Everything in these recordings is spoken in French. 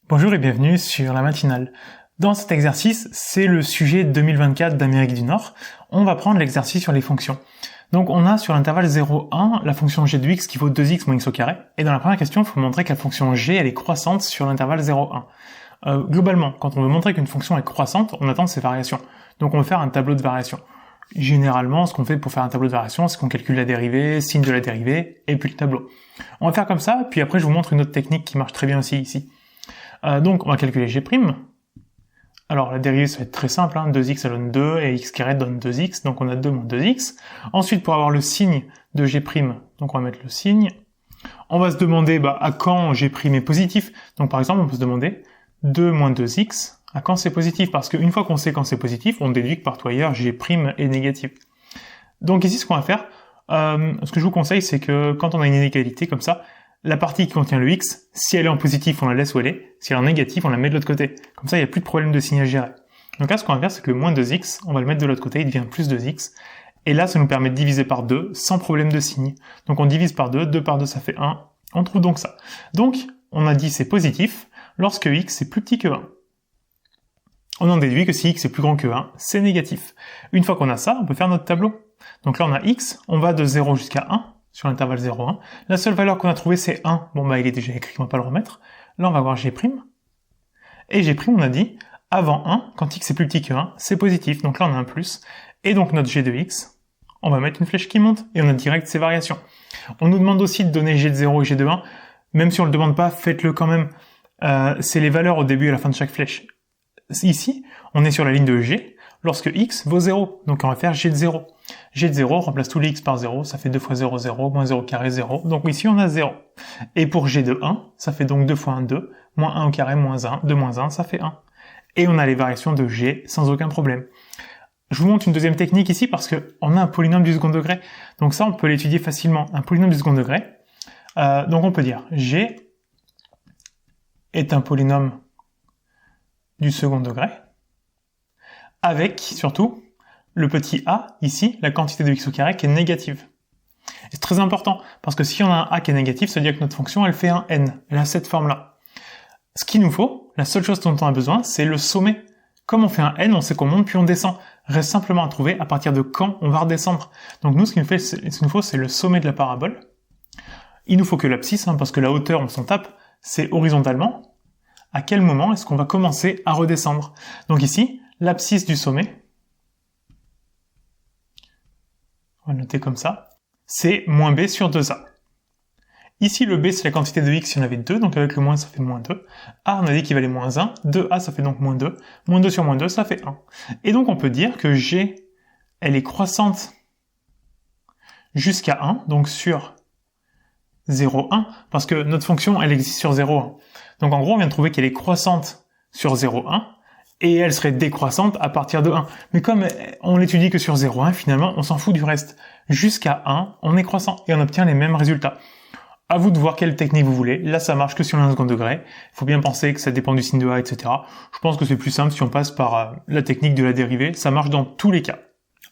Bonjour et bienvenue sur la matinale. Dans cet exercice, c'est le sujet 2024 d'Amérique du Nord. On va prendre l'exercice sur les fonctions. Donc on a sur l'intervalle 0,1 la fonction g de x qui vaut 2x moins x au carré. Et dans la première question, il faut montrer que la fonction g elle est croissante sur l'intervalle 0,1. Globalement, quand on veut montrer qu'une fonction est croissante, on attend ses variations. Donc on va faire un tableau de variations. Généralement, ce qu'on fait pour faire un tableau de variations, c'est qu'on calcule la dérivée, signe de la dérivée, et puis le tableau. On va faire comme ça, puis après je vous montre une autre technique qui marche très bien aussi ici. Donc on va calculer g'. Alors la dérivée ça va être très simple, 2x ça donne 2 et x carré donne 2x, donc on a 2 moins 2x. Ensuite pour avoir le signe de g', donc on va mettre le signe. On va se demander à quand g' est positif. Donc par exemple on peut se demander 2 moins 2x, à quand c'est positif, parce qu'une fois qu'on sait quand c'est positif, on déduit que partout ailleurs g' est négatif. Donc ici ce qu'on va faire, ce que je vous conseille c'est que quand on a une inégalité comme ça, la partie qui contient le x, si elle est en positif, on la laisse où elle est. Si elle est en négatif, on la met de l'autre côté. Comme ça, il n'y a plus de problème de signe à gérer. Donc là, ce qu'on va faire, c'est que le moins 2x, on va le mettre de l'autre côté, il devient plus 2x. Et là, ça nous permet de diviser par 2 sans problème de signe. Donc on divise par 2, 2 par 2, ça fait 1. On trouve donc ça. Donc, on a dit c'est positif lorsque x est plus petit que 1. On en déduit que si x est plus grand que 1, c'est négatif. Une fois qu'on a ça, on peut faire notre tableau. Donc là, on a x, on va de 0 jusqu'à 1. Sur l'intervalle 0,1. La seule valeur qu'on a trouvée, c'est 1. Bon, il est déjà écrit, on va pas le remettre. Là, on va voir g'. Et g', on a dit, avant 1, quand x est plus petit que 1, c'est positif. Donc là, on a un plus. Et donc, notre g de x, on va mettre une flèche qui monte. Et on a direct ses variations. On nous demande aussi de donner g de 0 et g de 1. Même si on le demande pas, faites-le quand même. C'est les valeurs au début et à la fin de chaque flèche. Ici, on est sur la ligne de g, lorsque x vaut 0. Donc on va faire g de 0. G de 0, remplace tous les x par 0, ça fait 2 fois 0, 0, moins 0 carré, 0. Donc ici on a 0. Et pour g de 1, ça fait donc 2 fois 1, 2, moins 1 au carré, moins 1, 2 moins 1, ça fait 1. Et on a les variations de g sans aucun problème. Je vous montre une deuxième technique ici parce qu'on a un polynôme du second degré. Donc ça, on peut l'étudier facilement. Un polynôme du second degré. Donc on peut dire g est un polynôme du second degré avec, surtout, le petit a, ici, la quantité de x au carré qui est négative. Et c'est très important, parce que si on a un a qui est négatif, ça veut dire que notre fonction, elle fait un n. Elle a cette forme-là. Ce qu'il nous faut, la seule chose dont on a besoin, c'est le sommet. Comme on fait un n, on sait qu'on monte puis on descend. Reste simplement à trouver à partir de quand on va redescendre. Donc nous, ce qu'il nous faut, c'est le sommet de la parabole. Il nous faut que l'abscisse, parce que la hauteur, on s'en tape, c'est horizontalement. À quel moment est-ce qu'on va commencer à redescendre? Donc ici, l'abscisse du sommet, on va le noter comme ça, c'est moins b sur 2a. Ici, le b, c'est la quantité de x si on avait 2, donc avec le moins, ça fait moins 2. A, on a dit qu'il valait moins 1. 2a, ça fait donc moins 2. Moins 2 sur moins 2, ça fait 1. Et donc, on peut dire que g, elle est croissante jusqu'à 1, donc sur 0,1, parce que notre fonction, elle existe sur 0,1. Donc, en gros, on vient de trouver qu'elle est croissante sur 0,1, et elle serait décroissante à partir de 1. Mais comme on l'étudie que sur 0,1, finalement, on s'en fout du reste. Jusqu'à 1, on est croissant et on obtient les mêmes résultats. À vous de voir quelle technique vous voulez. Là, ça marche que sur le second degré. Il faut bien penser que ça dépend du signe de a, etc. Je pense que c'est plus simple si on passe par la technique de la dérivée. Ça marche dans tous les cas.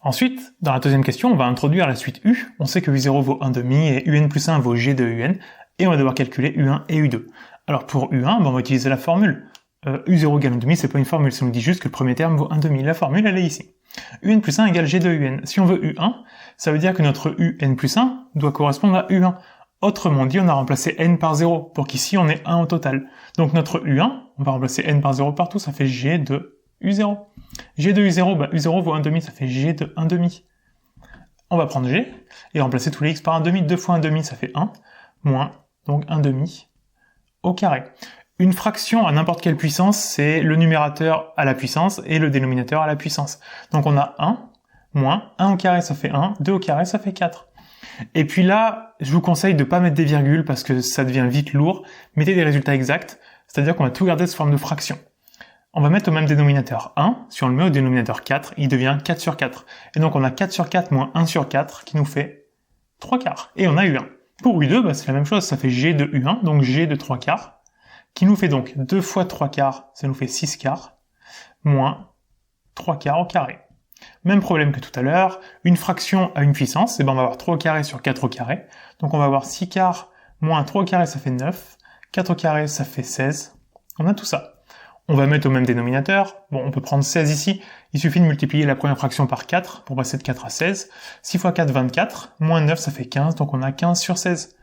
Ensuite, dans la deuxième question, on va introduire la suite u. On sait que u0 vaut 1,5 et un plus 1 vaut g de un. Et on va devoir calculer u1 et u2. Alors pour u1, on va utiliser la formule. U0 égale 1,5, c'est pas une formule, ça nous dit juste que le premier terme vaut 1,5. La formule, elle est ici. Un plus 1 égale g de un. Si on veut u1, ça veut dire que notre un plus 1 doit correspondre à u1. Autrement dit, on a remplacé n par 0, pour qu'ici on ait 1 au total. Donc notre u1, on va remplacer n par 0 partout, ça fait g de u0. G de u0, u0 vaut 1,5, ça fait g de 1,5. On va prendre g, et remplacer tous les x par 1,5. 2 fois 1,5, ça fait 1, moins, donc 1,5 au carré. Une fraction à n'importe quelle puissance, c'est le numérateur à la puissance et le dénominateur à la puissance. Donc on a 1, moins 1 au carré, ça fait 1, 2 au carré, ça fait 4. Et puis là, je vous conseille de pas mettre des virgules parce que ça devient vite lourd. Mettez des résultats exacts, c'est-à-dire qu'on va tout garder sous forme de fraction. On va mettre au même dénominateur 1, si on le met au dénominateur 4, il devient 4 sur 4. Et donc on a 4 sur 4 moins 1 sur 4 qui nous fait 3 quarts. Et on a u1. Pour u2, c'est la même chose, ça fait g de u1, donc g de 3 quarts. Qui nous fait donc 2 fois 3 quarts, ça nous fait 6 quarts, moins 3 quarts au carré. Même problème que tout à l'heure, une fraction à une puissance, on va avoir 3 au carré sur 4 au carré, donc on va avoir 6 quarts moins 3 au carré, ça fait 9, 4 au carré, ça fait 16, On a tout ça. On va mettre au même dénominateur. Bon, on peut prendre 16 ici. Il suffit de multiplier la première fraction par 4 pour passer de 4 à 16. 6 fois 4, 24. Moins 9, ça fait 15. Donc on a 15 sur 16.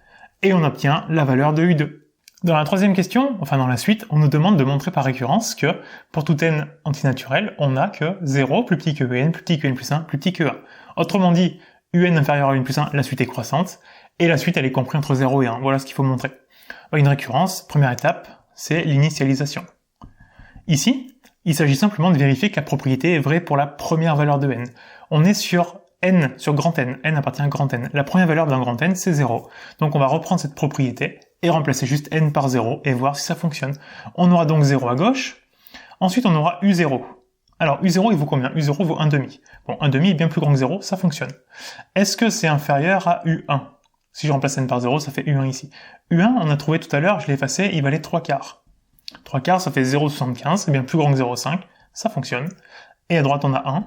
Et on obtient la valeur de U2. Dans la troisième question, enfin dans la suite, on nous demande de montrer par récurrence que pour tout n antinaturel, on n'a que 0 plus petit que un, plus petit que n plus 1, plus petit que 1. Autrement dit, un inférieur à n plus 1, la suite est croissante. Et la suite, elle est comprise entre 0 et 1. Voilà ce qu'il faut montrer. Une récurrence, première étape, c'est l'initialisation. Ici, il s'agit simplement de vérifier que la propriété est vraie pour la première valeur de n. On est sur n, sur grand n. N appartient à grand n. La première valeur d'un grand n, c'est 0. Donc on va reprendre cette propriété et remplacer juste n par 0 et voir si ça fonctionne. On aura donc 0 à gauche. Ensuite, on aura U0. Alors, U0, il vaut combien? U0 vaut 1,5. Bon, 1,5 est bien plus grand que 0, ça fonctionne. Est-ce que c'est inférieur à U1? Si je remplace n par 0, ça fait U1 ici. U1, on a trouvé tout à l'heure, je l'ai effacé, il valait 3/4. 3/4, ça fait 0,75, c'est bien plus grand que 0,5, ça fonctionne. Et à droite, on a 1.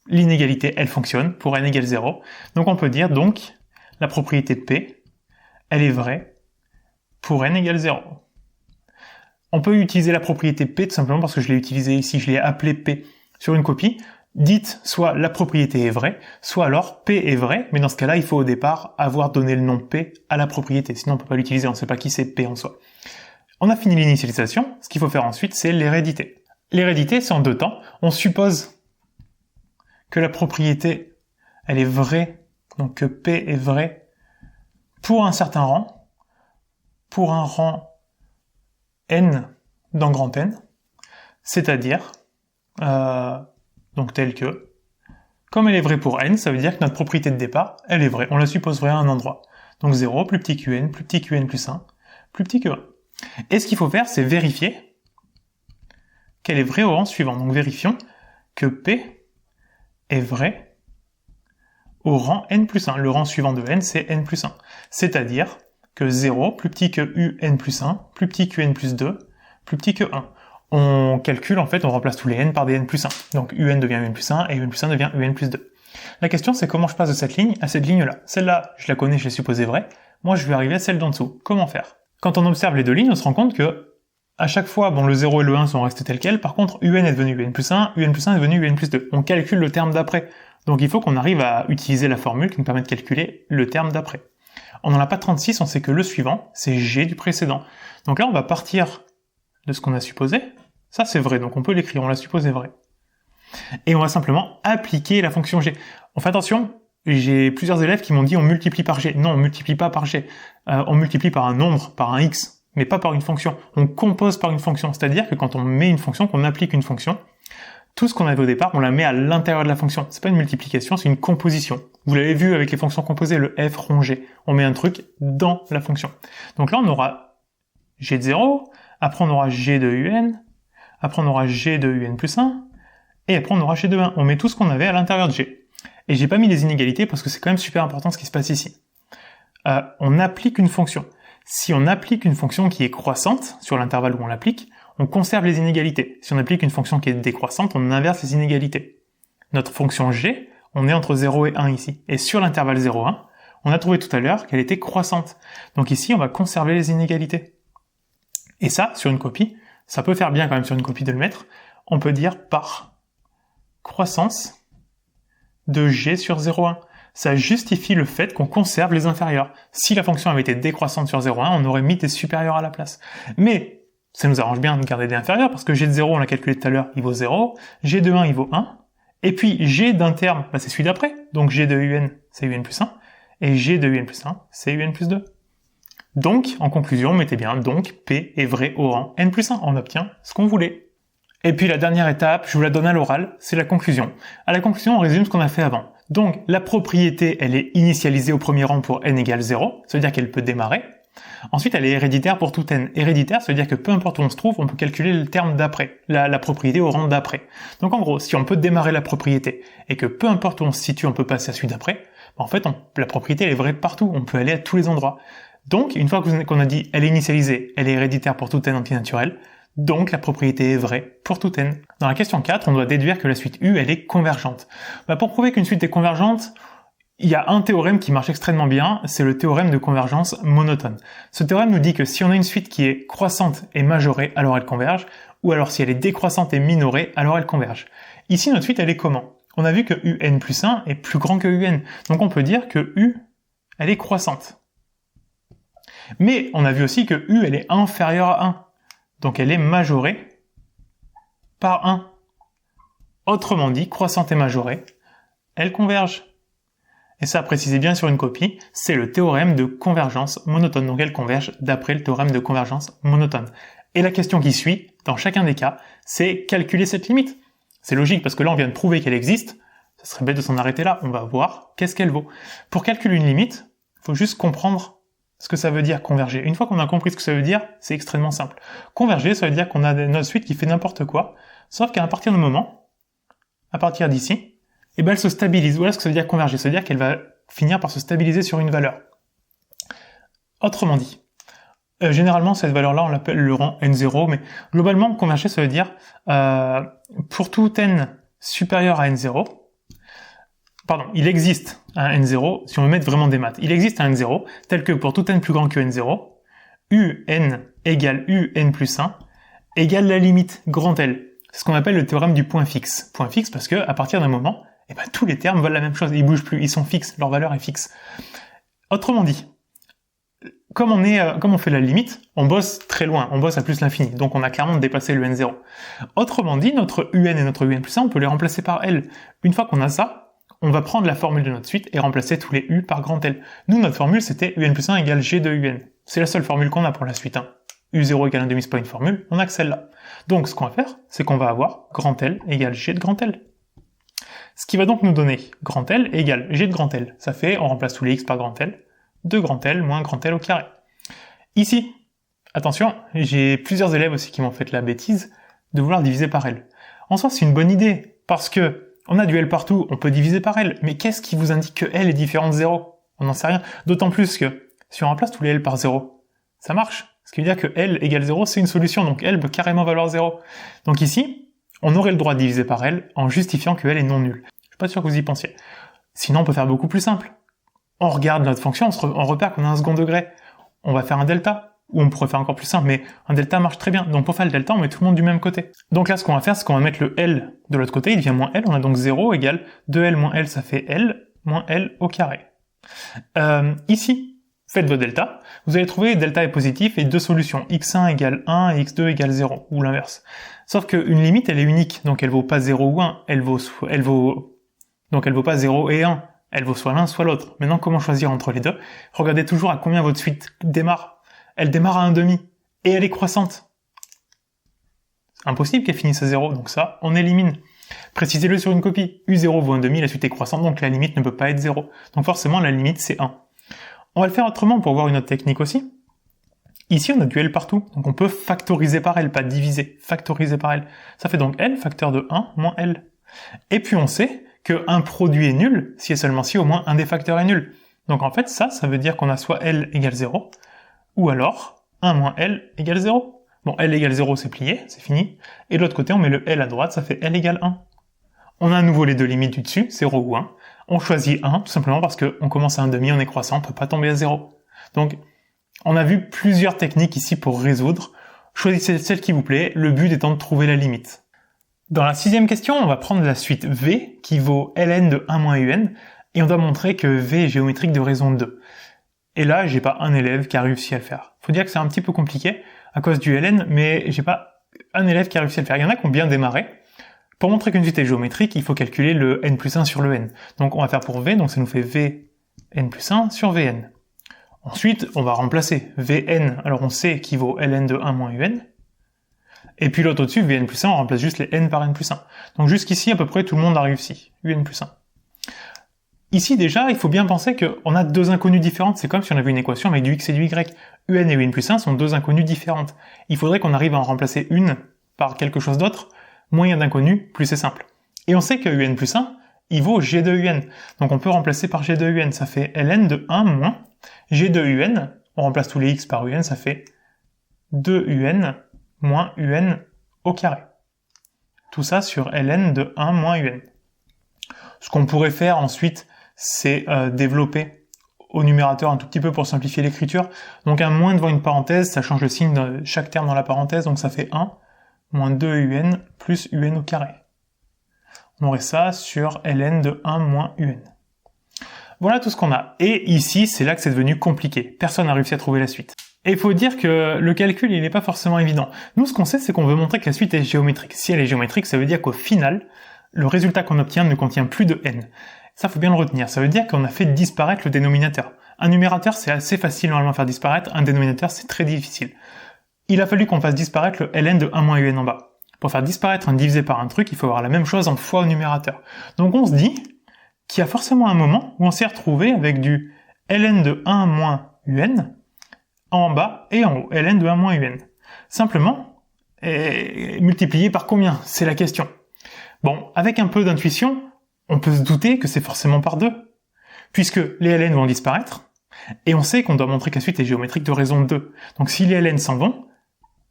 L'inégalité, elle fonctionne pour n égale 0. Donc on peut dire, donc, la propriété de P, elle est vraie pour n égale 0. On peut utiliser la propriété P tout simplement parce que je l'ai utilisé ici, je l'ai appelé P sur une copie. Dites soit la propriété est vraie, soit alors P est vrai, mais dans ce cas-là, il faut au départ avoir donné le nom P à la propriété, sinon on peut pas l'utiliser, on ne sait pas qui c'est P en soi. On a fini l'initialisation, ce qu'il faut faire ensuite, c'est l'hérédité. L'hérédité, c'est en deux temps. On suppose que la propriété, elle est vraie, donc que P est vrai pour un certain rang, pour un rang n dans grand N, c'est-à-dire, donc tel que, comme elle est vraie pour n, ça veut dire que notre propriété de départ, elle est vraie, on la suppose vraie à un endroit. Donc 0, plus petit que n, plus petit que n plus 1, plus petit que 1. Et ce qu'il faut faire, c'est vérifier qu'elle est vraie au rang suivant. Donc vérifions que P est vrai au rang n plus 1. Le rang suivant de n, c'est n plus 1. C'est-à-dire que 0, plus petit que un plus 1, plus petit que n plus 2, plus petit que 1. On calcule, en fait, on remplace tous les n par des n plus 1. Donc un devient un plus 1 et un plus 1 devient un plus 2. La question, c'est comment je passe de cette ligne à cette ligne-là. Celle-là, je la connais, je l'ai supposée vraie. Moi, je vais arriver à celle d'en dessous. Comment faire? Quand on observe les deux lignes, on se rend compte que à chaque fois, bon, le 0 et le 1 sont restés tels quels. Par contre, un est devenu un plus 1 est devenu un plus 2. On calcule le terme d'après. Donc il faut qu'on arrive à utiliser la formule qui nous permet de calculer le terme d'après. On n'en a pas 36, on sait que le suivant, c'est g du précédent. Donc là, on va partir de ce qu'on a supposé. Ça, c'est vrai, donc on peut l'écrire, on l'a supposé vrai. Et on va simplement appliquer la fonction g. On fait attention, j'ai plusieurs élèves qui m'ont dit on multiplie par g. Non, on multiplie pas par g. On multiplie par un nombre, par un x, mais pas par une fonction. On compose par une fonction, c'est-à-dire que quand on met une fonction, qu'on applique une fonction, tout ce qu'on avait au départ, on la met à l'intérieur de la fonction. C'est pas une multiplication, c'est une composition. Vous l'avez vu avec les fonctions composées, le f rond g. On met un truc dans la fonction. Donc là, on aura g de 0, après on aura g de un, après on aura g de un plus 1, et après on aura g de 1. On met tout ce qu'on avait à l'intérieur de g. Et j'ai pas mis les inégalités parce que c'est quand même super important ce qui se passe ici. On applique une fonction. Si on applique une fonction qui est croissante, sur l'intervalle où on l'applique, on conserve les inégalités. Si on applique une fonction qui est décroissante, on inverse les inégalités. Notre fonction g, on est entre 0 et 1 ici. Et sur l'intervalle 0,1, on a trouvé tout à l'heure qu'elle était croissante. Donc ici, on va conserver les inégalités. Et ça, sur une copie, ça peut faire bien quand même sur une copie de le mettre. On peut dire par croissance de g sur 0,1. Ça justifie le fait qu'on conserve les inférieurs. Si la fonction avait été décroissante sur 0,1, on aurait mis des supérieurs à la place. Mais ça nous arrange bien de garder des inférieurs, parce que g de 0, on l'a calculé tout à l'heure, il vaut 0, g de 1, il vaut 1, et puis g d'un terme, bah, c'est celui d'après, donc g de un, c'est un plus 1, et g de un plus 1, c'est un plus 2. Donc, en conclusion, mettez bien, donc, P est vrai au rang n plus 1, on obtient ce qu'on voulait. Et puis la dernière étape, je vous la donne à l'oral, c'est la conclusion. À la conclusion, on résume ce qu'on a fait avant. Donc, la propriété, elle est initialisée au premier rang pour n égale 0, ça veut dire qu'elle peut démarrer. Ensuite, elle est héréditaire pour tout n. Héréditaire, ça veut dire que peu importe où on se trouve, on peut calculer le terme d'après, la propriété au rang d'après. Donc en gros, si on peut démarrer la propriété, et que peu importe où on se situe, on peut passer à celui d'après, en fait, la propriété, elle est vraie partout, on peut aller à tous les endroits. Donc, une fois qu'on a dit, elle est initialisée, elle est héréditaire pour tout n antinaturel, donc la propriété est vraie pour tout n. Dans la question 4, on doit déduire que la suite U, elle est convergente. Pour prouver qu'une suite est convergente, il y a un théorème qui marche extrêmement bien, c'est le théorème de convergence monotone. Ce théorème nous dit que si on a une suite qui est croissante et majorée, alors elle converge, ou alors si elle est décroissante et minorée, alors elle converge. Ici, notre suite, elle est comment? On a vu que un plus 1 est plus grand que un, donc on peut dire que u, elle est croissante. Mais on a vu aussi que u, elle est inférieure à 1, donc elle est majorée par 1. Autrement dit, croissante et majorée, elles convergent. Et ça, précisez bien sur une copie, c'est le théorème de convergence monotone. Donc elles convergent d'après le théorème de convergence monotone. Et la question qui suit, dans chacun des cas, c'est calculer cette limite. C'est logique parce que là, on vient de prouver qu'elle existe. Ça serait bête de s'en arrêter là. On va voir qu'est-ce qu'elle vaut. Pour calculer une limite, il faut juste comprendre ce que ça veut dire converger. Une fois qu'on a compris ce que ça veut dire, c'est extrêmement simple. Converger, ça veut dire qu'on a notre suite qui fait n'importe quoi, sauf qu'à partir d'un moment, à partir d'ici, et ben elle se stabilise. Voilà ce que ça veut dire converger. Ça veut dire qu'elle va finir par se stabiliser sur une valeur. Autrement dit, généralement cette valeur-là on l'appelle le rang n0, mais globalement converger ça veut dire pour tout n supérieur à n0, pardon, il existe un n0, si on veut mettre vraiment des maths, il existe un n0 tel que pour tout n plus grand que n0, un égale un plus 1 égale la limite grand L. C'est ce qu'on appelle le théorème du point fixe. Point fixe parce que à partir d'un moment, eh ben, tous les termes valent la même chose, ils bougent plus, ils sont fixes, leur valeur est fixe. Autrement dit, comme on fait la limite, on bosse très loin, on bosse à plus l'infini, donc on a clairement dépassé le n0. Autrement dit, notre un et notre un plus 1, on peut les remplacer par L. Une fois qu'on a ça, on va prendre la formule de notre suite et remplacer tous les u par grand L. Nous, notre formule, c'était un plus 1 égale g de un. C'est la seule formule qu'on a pour la suite. u0 égale 1,5, c'est pas une formule, on a que celle-là. Donc ce qu'on va faire, c'est qu'on va avoir grand L égale g de grand L. Ce qui va donc nous donner grand L égale g de grand L. Ça fait, on remplace tous les x par grand L, de grand L moins grand L au carré. Ici, attention, j'ai plusieurs élèves aussi qui m'ont fait la bêtise de vouloir diviser par L. En soi, c'est une bonne idée, parce que on a du L partout, on peut diviser par L, mais qu'est-ce qui vous indique que L est différent de 0? On n'en sait rien. D'autant plus que, si on remplace tous les L par 0, ça marche. Ce qui veut dire que L égale 0, c'est une solution, donc L peut carrément valoir 0. Donc ici, on aurait le droit de diviser par L en justifiant que L est non nul. Je suis pas sûr que vous y pensiez. Sinon, on peut faire beaucoup plus simple. On regarde notre fonction, on repère qu'on a un second degré. On va faire un delta, ou on pourrait faire encore plus simple, mais un delta marche très bien. Donc pour faire le delta, on met tout le monde du même côté. Donc là, ce qu'on va faire, c'est qu'on va mettre le L de l'autre côté, il devient moins L, on a donc 0 égale 2L moins L, ça fait L moins L au carré. Ici, faites vos delta, vous allez trouver delta est positif et deux solutions, x1 égale 1 et x2 égale 0, ou l'inverse. Sauf qu'une limite, elle est unique, donc elle vaut pas 0 ou 1, donc elle vaut pas 0 et 1, elle vaut soit l'un soit l'autre. Maintenant, comment choisir entre les deux? Regardez toujours à combien votre suite démarre. Elle démarre à 1,5, et elle est croissante. C'est impossible qu'elle finisse à 0, donc ça, on élimine. Précisez-le sur une copie. U0 vaut 1,5, la suite est croissante, donc la limite ne peut pas être 0. Donc forcément, la limite, c'est 1. On va le faire autrement pour voir une autre technique aussi. Ici, on a du L partout, donc on peut factoriser par L, pas diviser, factoriser par L. Ça fait donc L, facteur de 1, moins L. Et puis on sait qu'un produit est nul si et seulement si au moins un des facteurs est nul. Donc en fait, ça veut dire qu'on a soit L égale 0, ou alors 1 moins L égale 0. Bon, L égale 0, c'est plié, c'est fini. Et de l'autre côté, on met le L à droite, ça fait L égale 1. On a à nouveau les deux limites du dessus, 0 ou 1. On choisit 1, tout simplement parce qu'on commence à 1,5, on est croissant, on peut pas tomber à 0. Donc, on a vu plusieurs techniques ici pour résoudre. Choisissez celle qui vous plaît, le but étant de trouver la limite. Dans la sixième question, on va prendre la suite V, qui vaut ln de 1 moins un, et on doit montrer que V est géométrique de raison 2. Et là, j'ai pas un élève qui a réussi à le faire. Faut dire que c'est un petit peu compliqué, à cause du ln, mais j'ai pas un élève qui a réussi à le faire. Il y en a qui ont bien démarré. Pour montrer qu'une suite est géométrique, il faut calculer le n plus 1 sur le n. Donc on va faire pour V, donc ça nous fait V n plus 1 sur Vn. Ensuite, on va remplacer Vn, alors on sait qu'il vaut ln de 1 moins un, et puis l'autre au-dessus, Vn plus 1, on remplace juste les n par n plus 1. Donc jusqu'ici, à peu près, tout le monde a réussi, un plus 1. Ici déjà, il faut bien penser qu'on a deux inconnues différentes, c'est comme si on avait une équation avec du x et du y. Un et un plus 1 sont deux inconnues différentes. Il faudrait qu'on arrive à en remplacer une par quelque chose d'autre, moins il y a d'inconnus, plus c'est simple. Et on sait que un plus 1, il vaut g de un. Donc on peut remplacer par g de un, ça fait ln de 1 moins g de un, on remplace tous les x par un, ça fait 2un moins un au carré. Tout ça sur ln de 1 moins un. Ce qu'on pourrait faire ensuite, c'est développé au numérateur un tout petit peu pour simplifier l'écriture. Donc un moins devant une parenthèse, ça change le signe de chaque terme dans la parenthèse, donc ça fait 1 moins 2un plus un au carré. On aurait ça sur ln de 1 moins un. Voilà tout ce qu'on a. Et ici, c'est là que c'est devenu compliqué. Personne n'a réussi à trouver la suite. Et il faut dire que le calcul, il n'est pas forcément évident. Nous, ce qu'on sait, c'est qu'on veut montrer que la suite est géométrique. Si elle est géométrique, ça veut dire qu'au final, le résultat qu'on obtient ne contient plus de n. Ça, faut bien le retenir. Ça veut dire qu'on a fait disparaître le dénominateur. Un numérateur, c'est assez facile normalement à faire disparaître. Un dénominateur, c'est très difficile. Il a fallu qu'on fasse disparaître le ln de 1 moins un en bas. Pour faire disparaître un divisé par un truc, il faut avoir la même chose en fois au numérateur. Donc on se dit qu'il y a forcément un moment où on s'est retrouvé avec du ln de 1 moins un en bas et en haut, ln de 1 moins un. Simplement, multiplié par combien? C'est la question. Bon, avec un peu d'intuition, on peut se douter que c'est forcément par 2, puisque les ln vont disparaître, et on sait qu'on doit montrer que la suite est géométrique de raison 2. Donc si les ln s'en vont,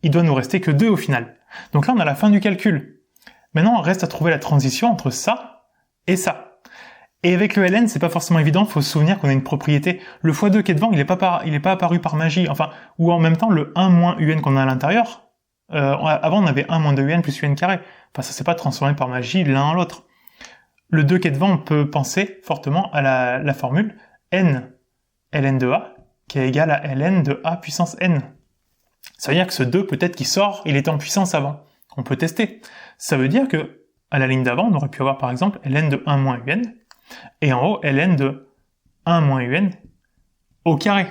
il doit nous rester que 2 au final. Donc là, on a la fin du calcul. Maintenant, on reste à trouver la transition entre ça et ça. Et avec le ln, c'est pas forcément évident, faut se souvenir qu'on a une propriété. Le x2 qui est devant, il est pas apparu par magie. Enfin, ou en même temps, le 1 moins un qu'on a à l'intérieur, avant on avait 1 moins 2un plus un carré. Enfin, ça s'est pas transformé par magie l'un en l'autre. Le 2 qui est devant, on peut penser fortement à la formule n ln de a, qui est égal à ln de a puissance n. Ça veut dire que ce 2, peut-être qu'il sort, il était en puissance avant. On peut tester. Ça veut dire que, à la ligne d'avant, on aurait pu avoir par exemple ln de 1 moins un, et en haut, ln de 1 moins un au carré.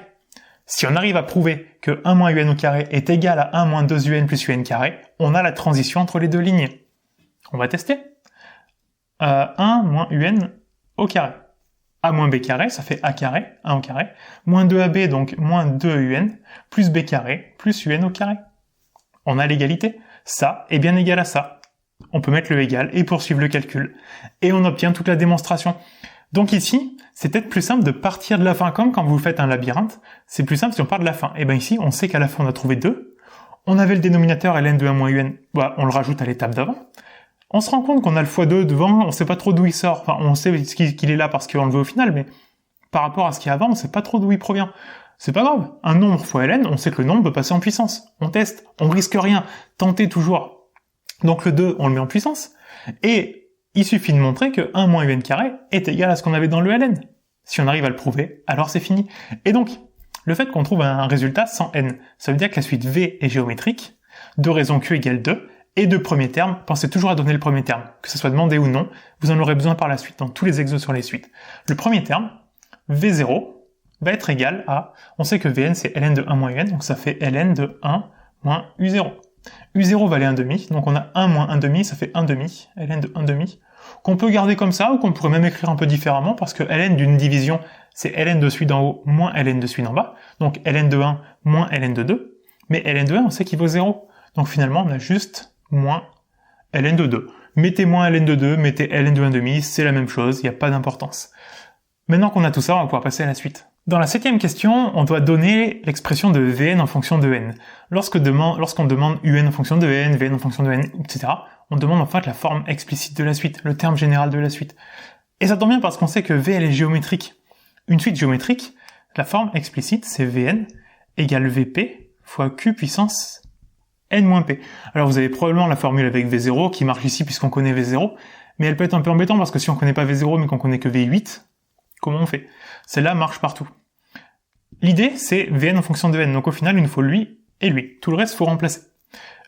Si on arrive à prouver que 1 moins un au carré est égal à 1 moins 2un plus un carré, on a la transition entre les deux lignes. On va tester. 1 moins un au carré. A moins b carré, ça fait a carré, 1 au carré, moins 2ab, donc moins 2un, plus b carré, plus un au carré. On a l'égalité. Ça est bien égal à ça. On peut mettre le égal et poursuivre le calcul. Et on obtient toute la démonstration. Donc ici, c'est peut-être plus simple de partir de la fin, comme quand vous faites un labyrinthe, c'est plus simple si on part de la fin. Et bien ici, on sait qu'à la fin, on a trouvé 2. On avait le dénominateur ln de 1 moins un, bah, on le rajoute à l'étape d'avant. On se rend compte qu'on a le x2 devant, on sait pas trop d'où il sort. Enfin, on sait qu'il est là parce qu'on le veut au final, mais par rapport à ce qu'il y a avant, on sait pas trop d'où il provient. C'est pas grave. Un nombre fois ln, on sait que le nombre peut passer en puissance. On teste. On risque rien. Tentez toujours. Donc le 2, on le met en puissance. Et il suffit de montrer que 1 moins un carré est égal à ce qu'on avait dans le ln. Si on arrive à le prouver, alors c'est fini. Et donc, le fait qu'on trouve un résultat sans n, ça veut dire que la suite v est géométrique, de raison q égale 2, et de premier terme, pensez toujours à donner le premier terme, que ce soit demandé ou non, vous en aurez besoin par la suite, dans tous les exos sur les suites. Le premier terme, v0, va être égal à, on sait que vn c'est ln de 1 moins un, donc ça fait ln de 1 moins u0. u0 valait 1 demi, donc on a 1 moins 1 demi, ça fait 1 demi, ln de 1 demi, qu'on peut garder comme ça, ou qu'on pourrait même écrire un peu différemment, parce que ln d'une division, c'est ln de celui d'en haut moins ln de celui d'en bas, donc ln de 1 moins ln de 2, mais ln de 1, on sait qu'il vaut 0. Donc finalement, on a juste moins ln de 2. Mettez moins ln de 2, mettez ln de 1 demi, c'est la même chose, il n'y a pas d'importance. Maintenant qu'on a tout ça, on va pouvoir passer à la suite. Dans la 7e question, on doit donner l'expression de vn en fonction de n. Lorsqu'on demande un en fonction de n, vn en fonction de n, etc., on demande en fait la forme explicite de la suite, le terme général de la suite. Et ça tombe bien parce qu'on sait que v elle est géométrique. Une suite géométrique, la forme explicite, c'est vn égale vp fois q puissance n-p. Alors vous avez probablement la formule avec v0 qui marche ici puisqu'on connaît v0, mais elle peut être un peu embêtante parce que si on connaît pas v0 mais qu'on connaît que v8, comment on fait? Celle-là marche partout. L'idée c'est vn en fonction de n, donc au final il nous faut lui et lui. Tout le reste faut remplacer.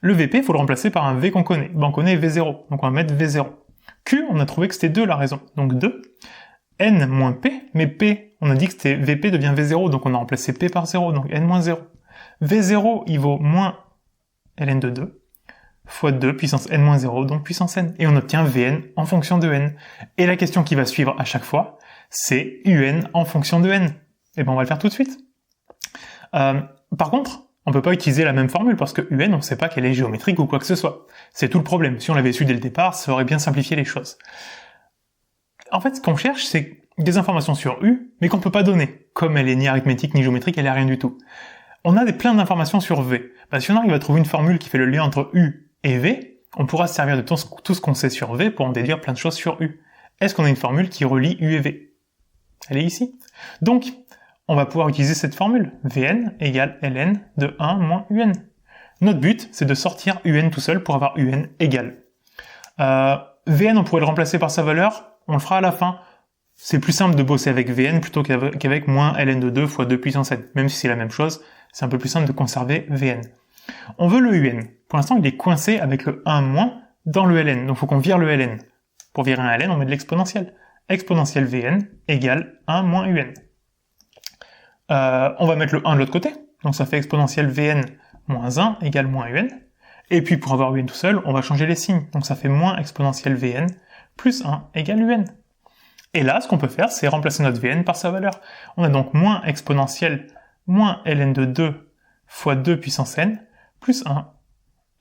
Le vp faut le remplacer par un v qu'on connaît. Ben, on connaît v0, donc on va mettre v0. Q, on a trouvé que c'était 2 la raison, donc 2. N moins p, mais p, on a dit que c'était vp devient v0, donc on a remplacé p par 0, donc n moins 0. v0 il vaut moins ln de 2 fois 2 puissance n-0, donc puissance n. Et on obtient vn en fonction de n. Et la question qui va suivre à chaque fois, c'est un en fonction de n. Et ben on va le faire tout de suite. Par contre, on peut pas utiliser la même formule parce que un, on sait pas qu'elle est géométrique ou quoi que ce soit. C'est tout le problème. Si on l'avait su dès le départ, ça aurait bien simplifié les choses. En fait, ce qu'on cherche, c'est des informations sur u, mais qu'on peut pas donner. Comme elle est ni arithmétique ni géométrique, elle est rien du tout. On a plein d'informations sur v. Bah, si on arrive à trouver une formule qui fait le lien entre u et v, on pourra se servir de tout ce qu'on sait sur v pour en déduire plein de choses sur u. Est-ce qu'on a une formule qui relie u et v? Elle est ici. Donc, on va pouvoir utiliser cette formule. Vn égale ln de 1 moins un. Notre but, c'est de sortir un tout seul pour avoir un égal. Vn, on pourrait le remplacer par sa valeur. On le fera à la fin. C'est plus simple de bosser avec Vn plutôt qu'avec moins ln de 2 fois 2 puissance n. Même si c'est la même chose, c'est un peu plus simple de conserver Vn. On veut le un. Pour l'instant, il est coincé avec le 1 moins dans le ln. Donc, il faut qu'on vire le ln. Pour virer un ln, on met de l'exponentielle. Exponentielle Vn égale 1 moins un. On va mettre le 1 de l'autre côté. Donc, ça fait exponentielle Vn moins 1 égale moins un. Et puis, pour avoir un tout seul, on va changer les signes. Donc, ça fait moins exponentielle Vn plus 1 égale un. Et là, ce qu'on peut faire, c'est remplacer notre Vn par sa valeur. On a donc moins exponentielle moins ln de 2 fois 2 puissance n plus 1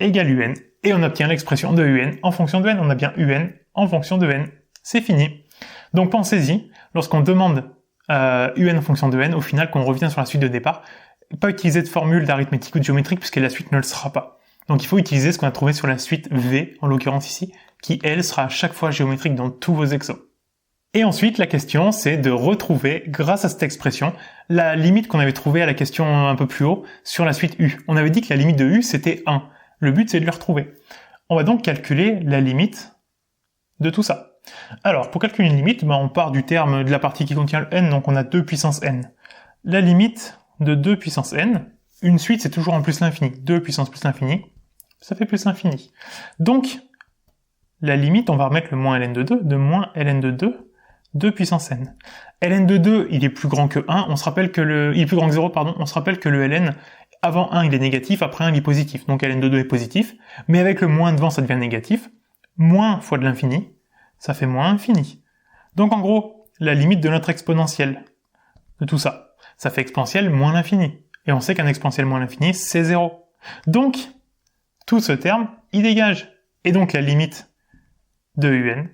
égale un. Et on obtient l'expression de un en fonction de n. On a bien un en fonction de n. C'est fini. Donc pensez-y, lorsqu'on demande un en fonction de n, au final, qu'on revient sur la suite de départ, pas utiliser de formule d'arithmétique ou de géométrique puisque la suite ne le sera pas. Donc il faut utiliser ce qu'on a trouvé sur la suite V, en l'occurrence ici, qui elle sera à chaque fois géométrique dans tous vos exos. Et ensuite, la question, c'est de retrouver, grâce à cette expression, la limite qu'on avait trouvée à la question un peu plus haut sur la suite U. On avait dit que la limite de U, c'était 1. Le but, c'est de le retrouver. On va donc calculer la limite de tout ça. Alors, pour calculer une limite, on part du terme de la partie qui contient le n, donc on a 2 puissance n. La limite de 2 puissance n, une suite, c'est toujours en plus l'infini. 2 puissance plus l'infini, ça fait plus l'infini. Donc, la limite, on va remettre le moins ln de 2, de moins ln de 2 puissance n. ln de 2, il est plus grand que 1, on se rappelle que il est plus grand que 0, pardon, on se rappelle que le ln, avant 1, il est négatif, après 1, il est positif. Donc ln de 2 est positif, mais avec le moins devant, ça devient négatif. Moins fois de l'infini, ça fait moins infini. Donc en gros, la limite de notre exponentielle, de tout ça, ça fait exponentielle moins l'infini. Et on sait qu'un exponentielle moins l'infini, c'est 0. Donc, tout ce terme, il dégage. Et donc la limite de un,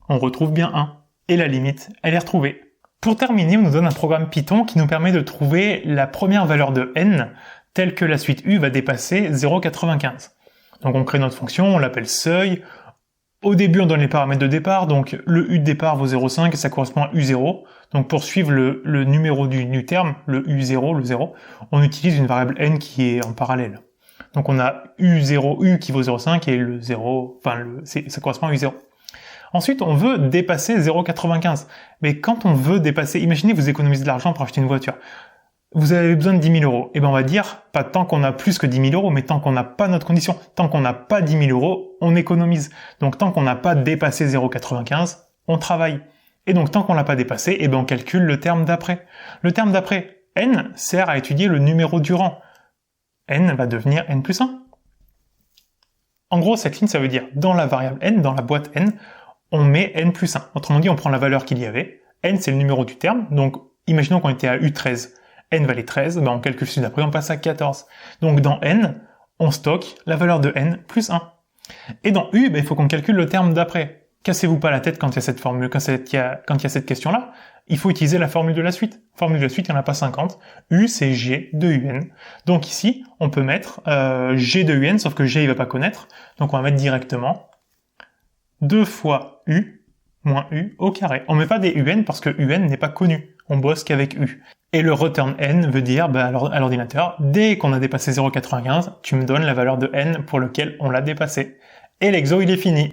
on retrouve bien 1. Et la limite, elle est retrouvée. Pour terminer, on nous donne un programme Python qui nous permet de trouver la première valeur de n, telle que la suite u va dépasser 0,95. Donc on crée notre fonction, on l'appelle seuil. Au début, on donne les paramètres de départ, donc le u de départ vaut 0,5 et ça correspond à u0. Donc pour suivre le numéro du terme, le u0, le 0, on utilise une variable n qui est en parallèle. Donc on a u0, u qui vaut 0,5 et le 0, ça correspond à u0. Ensuite, on veut dépasser 0,95. Mais quand on veut dépasser, imaginez vous économisez de l'argent pour acheter une voiture. Vous avez besoin de 10 000 euros. Et ben on va dire, pas tant qu'on a plus que 10 000 euros, mais tant qu'on n'a pas notre condition. Tant qu'on n'a pas 10 000 euros, on économise. Donc tant qu'on n'a pas dépassé 0,95, on travaille. Et donc tant qu'on l'a pas dépassé, et ben on calcule le terme d'après. Le terme d'après, n, sert à étudier le numéro du rang. N va devenir n plus 1. En gros, cette ligne, ça veut dire, dans la variable n, dans la boîte n, on met n plus 1. Autrement dit, on prend la valeur qu'il y avait. N, c'est le numéro du terme. Donc, imaginons qu'on était à U13. N valait 13. Ben, on calcule celui d'après, on passe à 14. Donc, dans N, on stocke la valeur de N plus 1. Et dans U, ben, il faut qu'on calcule le terme d'après. Cassez-vous pas la tête quand il y a cette formule, quand il y a cette question-là. Il faut utiliser la formule de la suite. Formule de la suite, il n'y en a pas 50. U, c'est G de UN. Donc ici, on peut mettre G de UN, sauf que G, il va pas connaître. Donc on va mettre directement 2 fois U moins U au carré. On met pas des UN parce que UN n'est pas connu. On bosse qu'avec U. Et le return n veut dire, à l'ordinateur, dès qu'on a dépassé 0,95, tu me donnes la valeur de n pour lequel on l'a dépassé. Et l'exo, il est fini.